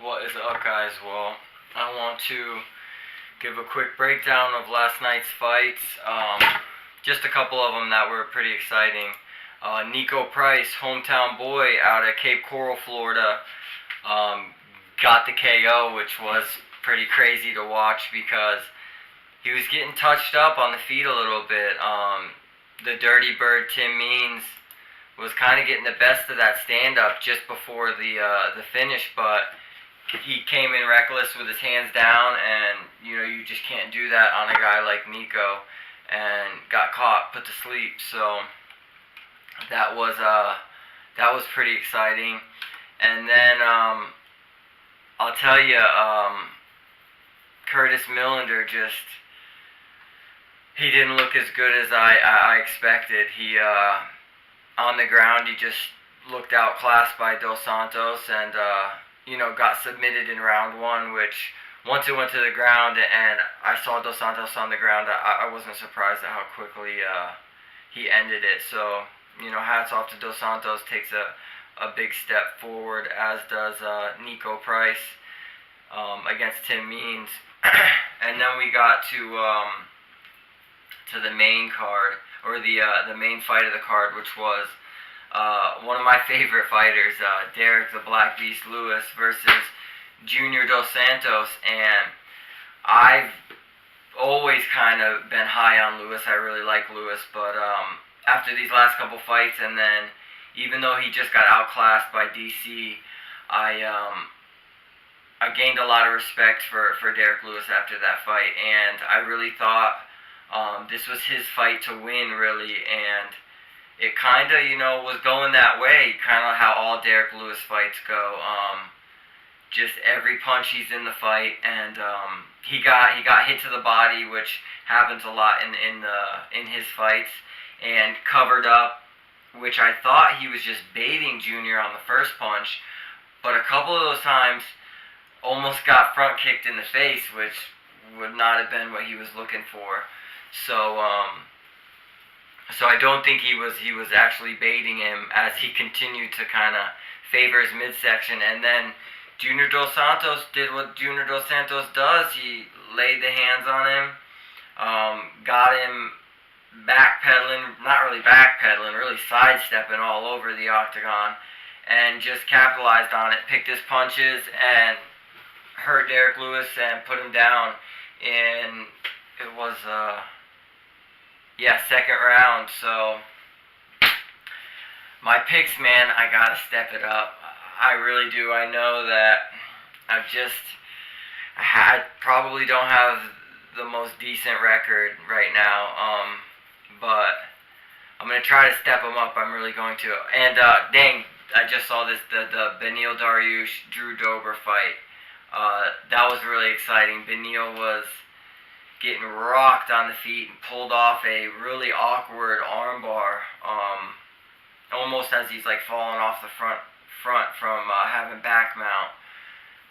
What is up, guys? Well, I want to give a quick breakdown of last night's fights. Just a couple of them that were pretty exciting. Nico Price, hometown boy out of Cape Coral, Florida, got the KO, which was pretty crazy to watch because he was getting touched up on the feet a little bit. The Dirty Bird, Tim Means, was kind of getting the best of that stand-up just before the finish, but he came in reckless with his hands down, and you just can't do that on a guy like Nico, and got caught, put to sleep. So that was pretty exciting. And then I'll tell you, Curtis Millender he didn't look as good as I expected. He on the ground, he just looked outclassed by Dos Santos, and got submitted in round one, which once it went to the ground and I saw Dos Santos on the ground, I wasn't surprised at how quickly he ended it. So, hats off to Dos Santos, takes a big step forward, as does Nico Price against Tim Means. And then we got to the main card, or the main fight of the card, which was one of my favorite fighters, Derek the Black Beast Lewis versus Junior Dos Santos. And I've always kind of been high on Lewis. I really like Lewis, but after these last couple fights, and then even though he just got outclassed by DC, I gained a lot of respect for Derek Lewis after that fight, and I really thought this was his fight to win, really, and it kind of, was going that way, kind of how all Derek Lewis fights go. Just every punch he's in the fight, and he got hit to the body, which happens a lot in his fights, and covered up, which I thought he was just baiting Junior on the first punch, but a couple of those times almost got front kicked in the face, which would not have been what he was looking for. So I don't think he was actually baiting him, as he continued to kind of favor his midsection. And then Junior Dos Santos did what Junior Dos Santos does. He laid the hands on him, got him backpedaling, not really backpedaling, really sidestepping all over the octagon, and just capitalized on it, picked his punches, and hurt Derek Lewis and put him down in, it was, second round. So my picks, man, I gotta step it up. I really do. I know that I probably don't have the most decent record right now, but I'm gonna try to step them up. I'm really going to. And dang, I just saw this, the Beneil Dariush Drew Dober fight. That was really exciting. Beneil was getting rocked on the feet and pulled off a really awkward armbar, almost as he's like falling off the front from having back mount,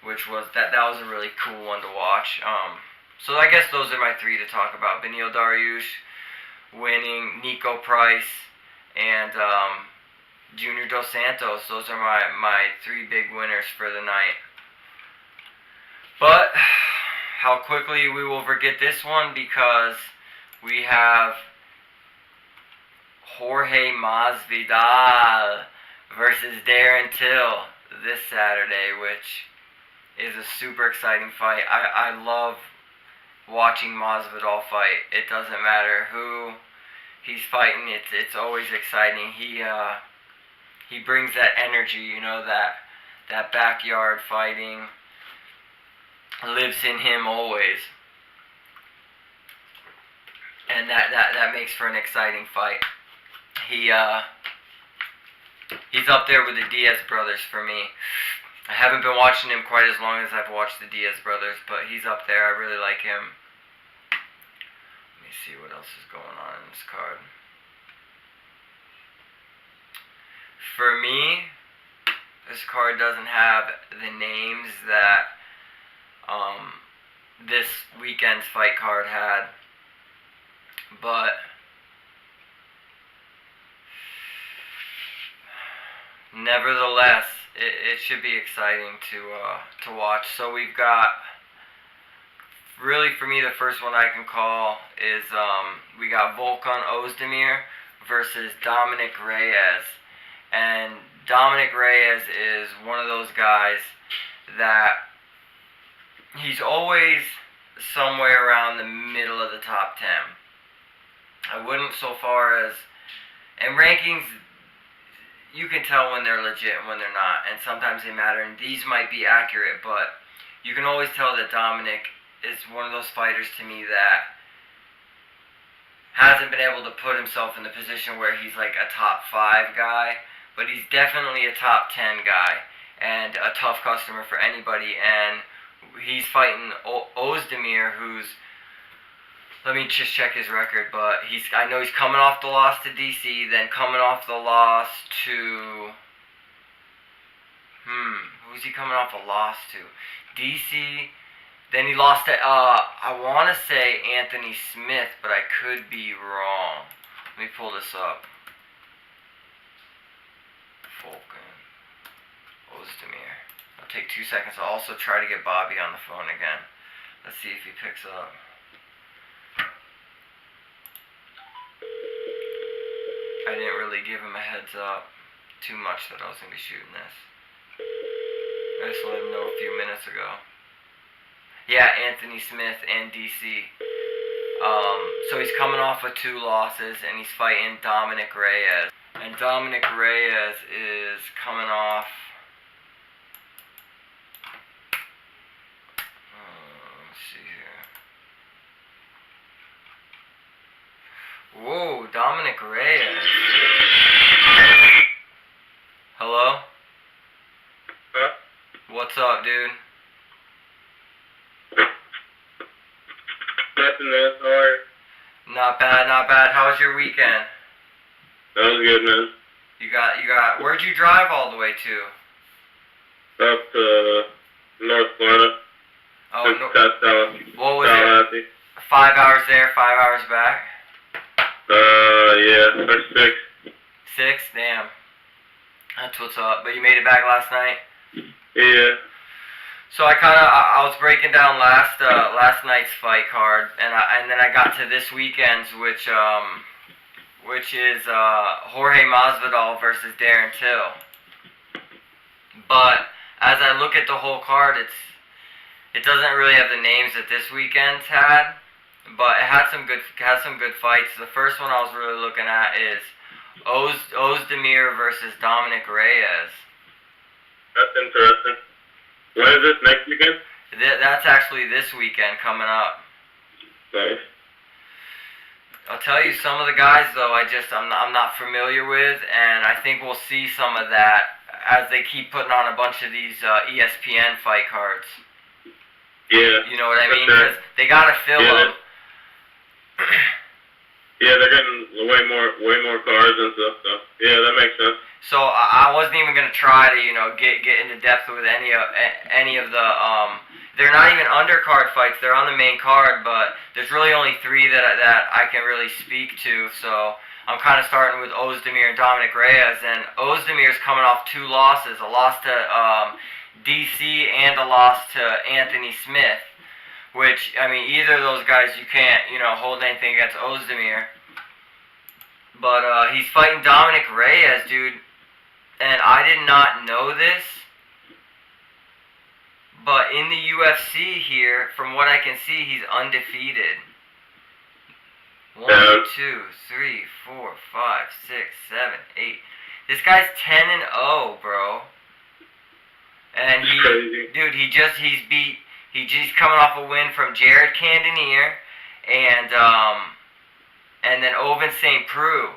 which was that was a really cool one to watch. So I guess those are my three to talk about: Beneil Dariush winning, Nico Price, and Junior Dos Santos. Those are my three big winners for the night. But how quickly we will forget this one, because we have Jorge Masvidal versus Darren Till this Saturday, which is a super exciting fight. I love watching Masvidal fight. It doesn't matter who he's fighting. It's always exciting. He brings that energy, that backyard fighting lives in him always, and that makes for an exciting fight. He's up there with the Diaz brothers for me. I haven't been watching him quite as long as I've watched the Diaz brothers, but he's up there. I really like him. Let me see what else is going on in this card. For me, this card doesn't have the names that this weekend's fight card had, but nevertheless, it should be exciting to watch. So we've got, really for me, the first one I can call is we got Volkan Ozdemir versus Dominic Reyes. And Dominic Reyes is one of those guys that he's always somewhere around the middle of the top 10. I wouldn't so far as, and rankings, you can tell when they're legit and when they're not, and sometimes they matter, and these might be accurate, but you can always tell that Dominic is one of those fighters to me that hasn't been able to put himself in the position where he's like a top 5 guy, but he's definitely a top 10 guy and a tough customer for anybody. And he's fighting Ozdemir, who's, let me just check his record, but I know he's coming off the loss to DC, then coming off the loss to, who's he coming off a loss to? DC, then he lost to, I want to say Anthony Smith, but I could be wrong. Let me pull this up. Volkan Ozdemir. I'll take 2 seconds. I'll also try to get Bobby on the phone again. Let's see if he picks up. I didn't really give him a heads up too much that I was going to be shooting this. I just let him know a few minutes ago. Yeah, Anthony Smith and DC. So he's coming off of 2 losses, and he's fighting Dominic Reyes. And Dominic Reyes is coming off... let's see here. Whoa, Dominic Reyes. Hello? Huh? What's up, dude? Nothing, man. How are you? Not bad, not bad. How was your weekend? That was good, man. You got, where'd you drive all the way to? Up to North Florida. Oh, what was Tallahassee. it? 5 hours there, 5 hours back? Yeah, or 6. 6? Damn. That's what's up. But you made it back last night? Yeah. So I was breaking down last night's fight card, and then I got to this weekend's, which is Jorge Masvidal versus Darren Till. But as I look at the whole card, it doesn't really have the names that this weekend's had, but it has some good fights. The first one I was really looking at is Ozdemir versus Dominic Reyes. That's interesting. When is this, next weekend? That's actually this weekend coming up. Nice. I'll tell you, some of the guys though, I'm not familiar with, and I think we'll see some of that as they keep putting on a bunch of these ESPN fight cards. Yeah. You know what I mean? Because they gotta fill them. Yeah, they're getting way more cards and stuff. So yeah, that makes sense. So I wasn't even gonna try to get into depth with any of the they're not even undercard fights. They're on the main card, but there's really only 3 that I can really speak to. So I'm kind of starting with Ozdemir and Dominic Reyes, and Ozdemir's coming off 2 losses, a loss to DC and a loss to Anthony Smith, which, I mean, either of those guys you can't, hold anything against Ozdemir. But he's fighting Dominic Reyes, dude, and I did not know this, but in the UFC here, from what I can see, he's undefeated. 1, 2, 3, 4, 5, 6, 7, 8. This guy's 10-0, bro. And he's coming off a win from Jared Cannonier and then Ovince St. Preux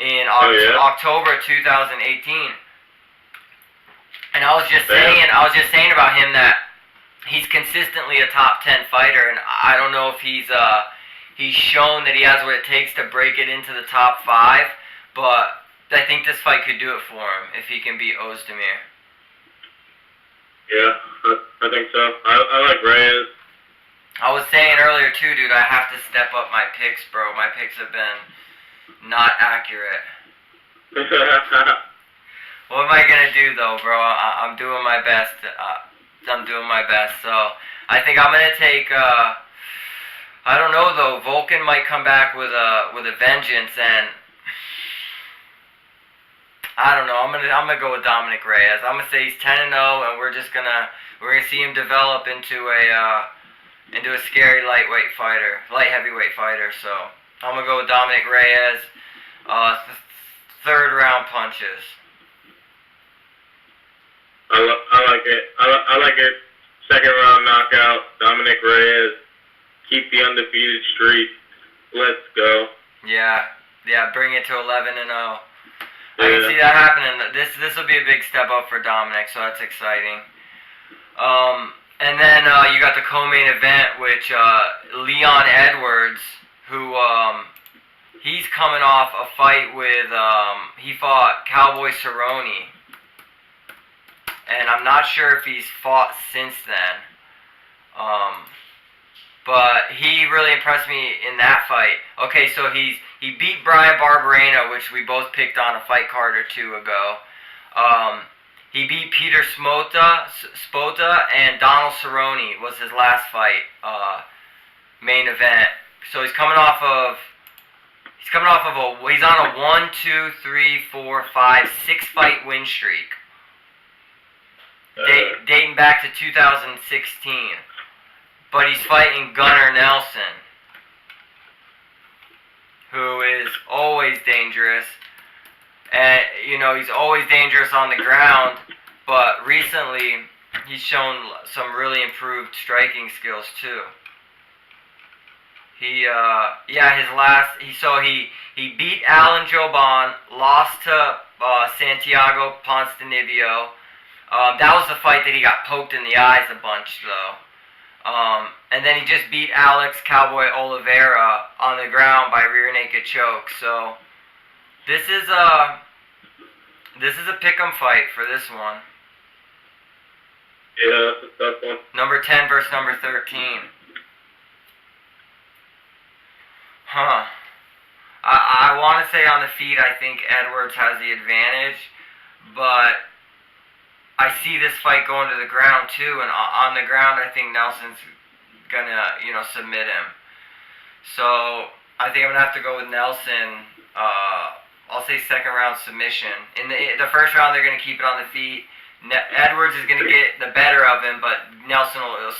in October 2018. And I was just saying about him that he's consistently a top 10 fighter, and I don't know if he's shown that he has what it takes to break it into the top 5, but I think this fight could do it for him if he can beat Ozdemir. Yeah, I think so. I like Reyes. I was saying earlier too, dude, I have to step up my picks, bro. My picks have been not accurate. What am I gonna do though, bro? I'm doing my best. I'm doing my best. So I think I'm gonna take. I don't know though. Vulcan might come back with a vengeance, and I don't know. I'm gonna go with Dominic Reyes. I'm gonna say he's 10-0, and we're gonna see him develop into a scary light heavyweight fighter. So I'm gonna go with Dominic Reyes. Third round punches. I like it. I like it. Second round knockout. Dominic Reyes. Keep the undefeated streak. Let's go. Yeah. Bring it to 11-0. I Yeah. can see that happening. This will be a big step up for Dominic, so that's exciting. And then you got the co-main event, which Leon Edwards, who he's coming off a fight with he fought Cowboy Cerrone, and I'm not sure if he's fought since then. But he really impressed me in that fight. Okay, so he beat Brian Barberena, which we both picked on a fight card or two ago. He beat Peter Spota, and Donald Cerrone was his last fight, main event. So he's on a 1, 2, 3, 4, 5, 6 fight win streak, dating back to 2016. But he's fighting Gunnar Nelson, who is always dangerous. And, he's always dangerous on the ground, but recently he's shown some really improved striking skills too. He beat Alan Jouban, lost to Santiago Ponzinibbio. That was the fight that he got poked in the eyes a bunch though. And then he just beat Alex Cowboy Oliveira on the ground by rear naked choke. So this is a pick'em fight for this one. Yeah, that's a tough one. Number 10 versus number 13. Huh. I want to say on the feet I think Edwards has the advantage, but I see this fight going to the ground too, and on the ground I think Nelson's gonna, submit him. So I think I'm gonna have to go with Nelson. I'll say second round submission. In the first round they're gonna keep it on the feet. Edwards is gonna get the better of him, but Nelson will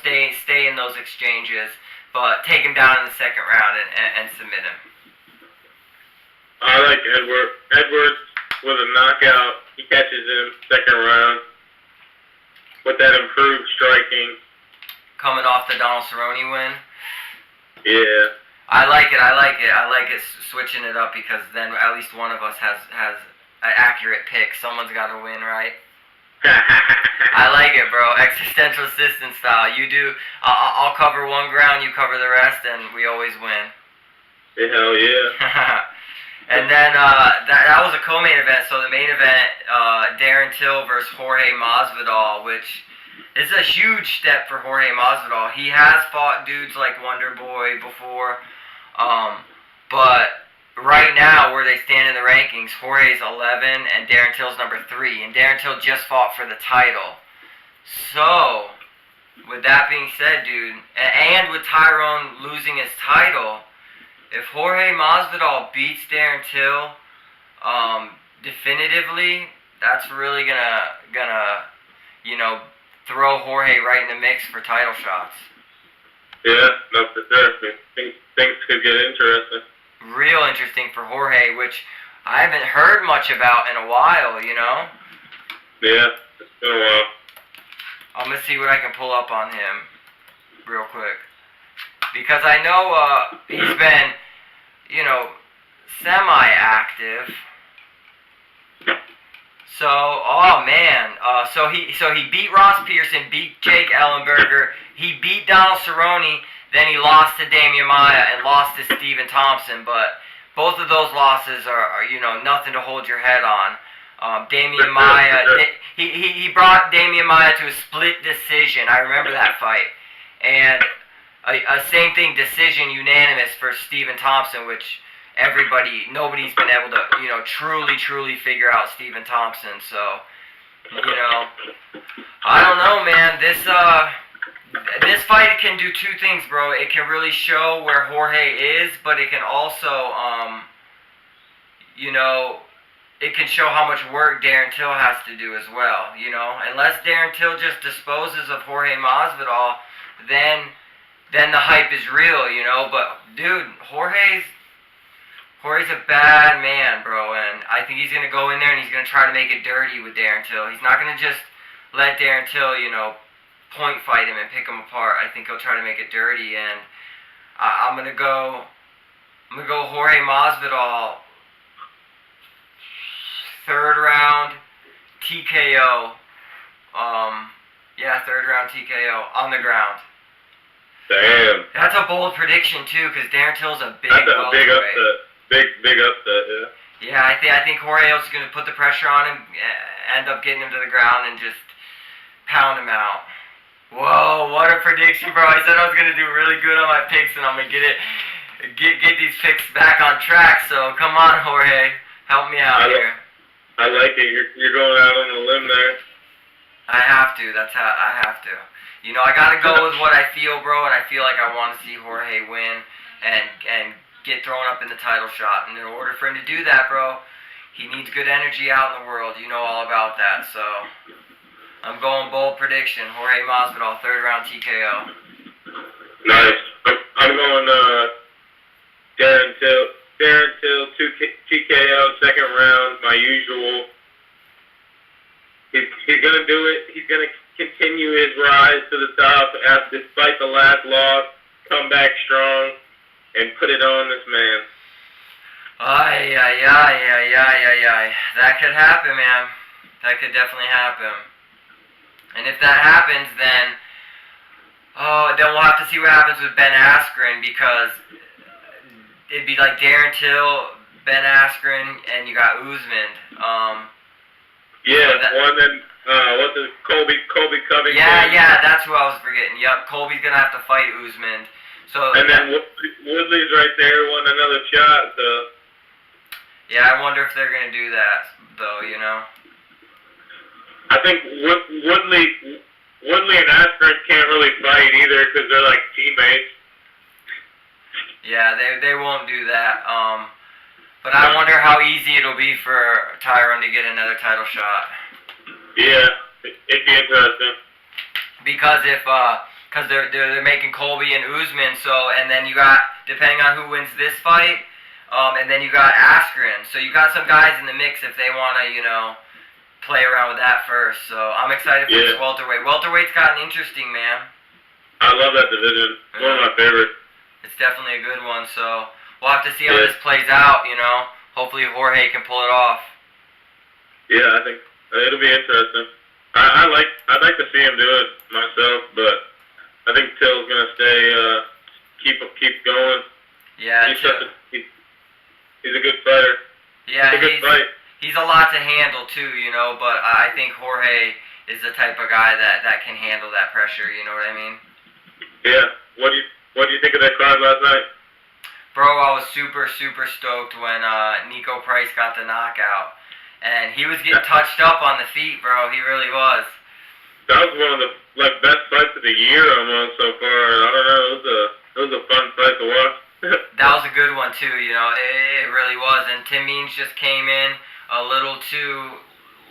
stay in those exchanges, but take him down in the second round and submit him. I like Edwards with a knockout. He catches him second round with that improved striking. Coming off the Donald Cerrone win. Yeah. I like it switching it up, because then at least one of us has an accurate pick. Someone's got to win, right? I like it, bro. Existential assistant style. You do. I'll cover one ground, you cover the rest, and we always win. Hell yeah. And then that was a co-main event. So the main event, Darren Till versus Jorge Masvidal, which is a huge step for Jorge Masvidal. He has fought dudes like Wonder Boy before, but right now where they stand in the rankings, Jorge's 11 and Darren Till's number 3, and Darren Till just fought for the title. So with that being said, dude, and with Tyrone losing his title, if Jorge Masvidal beats Darren Till definitively, that's really gonna throw Jorge right in the mix for title shots. Yeah, no, for sure. Things could get interesting. Real interesting for Jorge, which I haven't heard much about in a while, Yeah, it's been a while. I'm gonna see what I can pull up on him real quick, because I know he's been, semi-active. So, so he beat Ross Pearson, beat Jake Ellenberger, he beat Donald Cerrone, then he lost to Damian Maia and lost to Stephen Thompson, but both of those losses are nothing to hold your head on. Damian Maia, he brought Damian Maia to a split decision. I remember that fight. And a same thing, decision unanimous for Stephen Thompson, which nobody's been able to, truly figure out Stephen Thompson. So, I don't know, man. This fight can do two things, bro. It can really show where Jorge is, but it can also, it can show how much work Darren Till has to do as well. Unless Darren Till just disposes of Jorge Masvidal, then the hype is real. But dude, Jorge's a bad man, bro, and I think he's gonna go in there and he's gonna try to make it dirty with Darren Till. He's not gonna just let Darren Till, point fight him and pick him apart. I think he'll try to make it dirty, and I'm gonna go Jorge Masvidal, third round TKO. Third round TKO on the ground. Damn. That's a bold prediction too, because Darren Till's a big That's a big welterweight. upset. Big upset, yeah. Yeah, I think Jorge's gonna put the pressure on him, end up getting him to the ground, and just pound him out. Whoa, what a prediction, bro. I said I was going to do really good on my picks, and I'm going to get these picks back on track. So, come on, Jorge. Help me out here. I like it. You're going out on a limb there. I have to. I have to. I got to go with what I feel, bro, and I feel like I want to see Jorge win and get thrown up in the title shot. And in order for him to do that, bro, he needs good energy out in the world. You know all about that, so I'm going bold prediction. Jorge Masvidal, third round TKO. Nice. I'm going Darren Till, TKO, second round, my usual. He's going to do it. He's going to continue his rise to the top despite the last loss, come back strong, and put it on this man. Ay. That could happen, man. That could definitely happen. And if that happens, then we'll have to see what happens with Ben Askren, because it'd be like Darren Till, Ben Askren, and you got Usman. What's his Colby Covington? Yeah, that's who I was forgetting. Yep, Colby's gonna have to fight Usman. So then Woodley's right there, won another shot. So yeah, I wonder if they're gonna do that, though. I think Woodley and Askren can't really fight either because they're like teammates. Yeah, they won't do that. But I wonder how easy it'll be for Tyrone to get another title shot. Yeah, it'd be interesting. Because because they're making Colby and Usman, and then you got, depending on who wins this fight, and then you got Askren. So you got some guys in the mix if they wanna, play around with that first. So I'm excited for this welterweight. Welterweight's gotten interesting, man. I love that division. It's one of my favorites. It's definitely a good one. So we'll have to see how this plays out. Hopefully Jorge can pull it off. Yeah, I think it'll be interesting. I'd like to see him do it myself, but I think Till's gonna stay, keep going. Yeah, he's a good fighter. Yeah, it's a good fight. He's a lot to handle too, but I think Jorge is the type of guy that can handle that pressure, you know what I mean? Yeah. What do you think of that card last night? Bro, I was super stoked when Nico Price got the knockout. And he was getting touched up on the feet, bro. He really was. That was one of the best fights of the year almost so far. I don't know, it was a fun fight to watch. That was a good one too, it really was. And Tim Means just came in a little too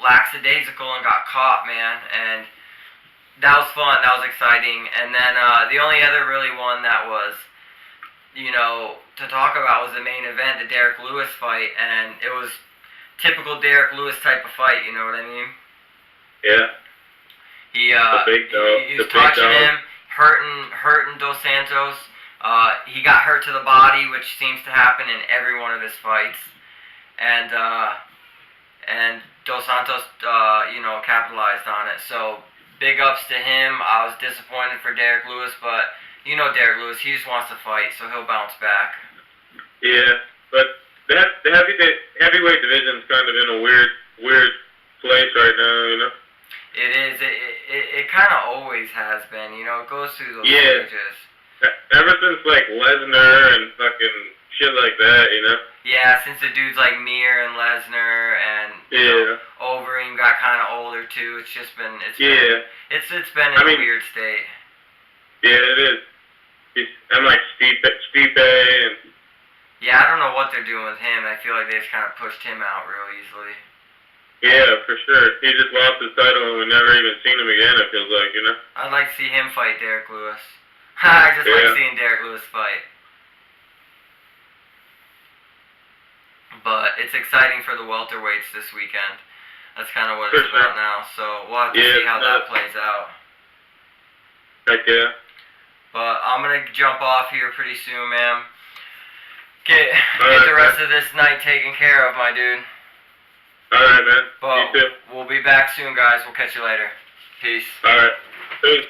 lackadaisical and got caught, man. And that was fun. That was exciting. And then the only other really one that was, to talk about was the main event, the Derek Lewis fight. And it was typical Derek Lewis type of fight, you know what I mean? Yeah. He was touching him, hurting Dos Santos. He got hurt to the body, which seems to happen in every one of his fights. And Dos Santos, capitalized on it. So big ups to him. I was disappointed for Derek Lewis, but Derek Lewis, he just wants to fight, so he'll bounce back. Yeah, but the heavyweight division's kind of in a weird place right now, It is. It kind of always has been, it goes through those stages. Ever since Lesnar and fucking shit like that, you know. Yeah, since the dudes like Mir and Lesnar and Overeem got kind of older too, it's just been it's been in a weird state. Yeah, it is. I'm like Stipe and. Yeah, I don't know what they're doing with him. I feel like they just kind of pushed him out real easily. Yeah, for sure. He just lost his title and we never even seen him again, it feels like, you know? I'd like to see him fight Derek Lewis. I just like seeing Derek Lewis fight. But it's exciting for the welterweights this weekend. That's kind of what it's about now. So we'll have to see how that plays out. Heck yeah. But I'm going to jump off here pretty soon, man. Get the rest of this night taken care of, my dude. Alright, man. But you too. We'll be back soon, guys. We'll catch you later. Peace. Alright. Peace.